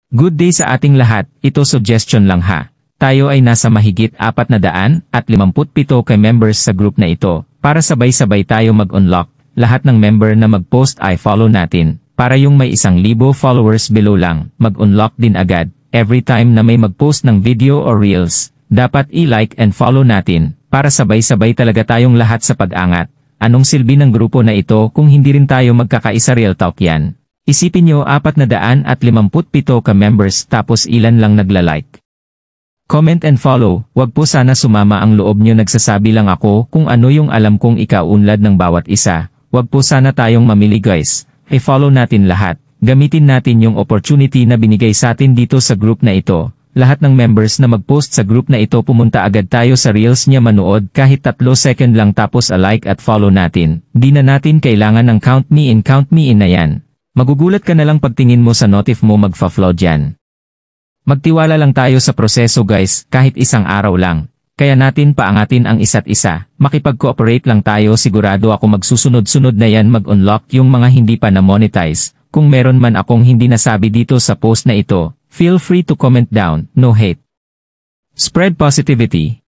Good day sa ating lahat, ito suggestion lang ha. Tayo ay nasa mahigit 457 kay members sa group na ito. Para sabay-sabay tayo mag-unlock, lahat ng member na mag-post ay follow natin. Para yung may 1,000 followers below lang, mag-unlock din agad. Every time na may mag-post ng video or reels, dapat i-like and follow natin. Para sabay-sabay talaga tayong lahat sa pag-angat. Anong silbi ng grupo na ito kung hindi rin tayo magkakaisa? Real talk yan. Isipin nyo 457 ka members tapos ilan lang nagla-like. Comment and follow, wag po sana sumama ang loob nyo. Nagsasabi lang ako kung ano yung alam kong ikaunlad ng bawat isa. Wag po sana tayong mamili guys. I-follow natin lahat. Gamitin natin yung opportunity na binigay sa atin dito sa group na ito. Lahat ng members na mag-post sa group na ito pumunta agad tayo sa reels niya manood kahit 3 second lang tapos like at follow natin. Di na natin kailangan ng count me in na yan. Magugulat ka na lang pagtingin mo sa notif mo magfa-flow dyan. Magtiwala lang tayo sa proseso guys kahit isang araw lang. Kaya natin paangatin ang isa't isa. Makipag-cooperate lang tayo, sigurado ako magsusunod-sunod na yan mag-unlock yung mga hindi pa na-monetize. Kung meron man akong hindi nasabi dito sa post na ito, feel free to comment down, no hate. Spread positivity.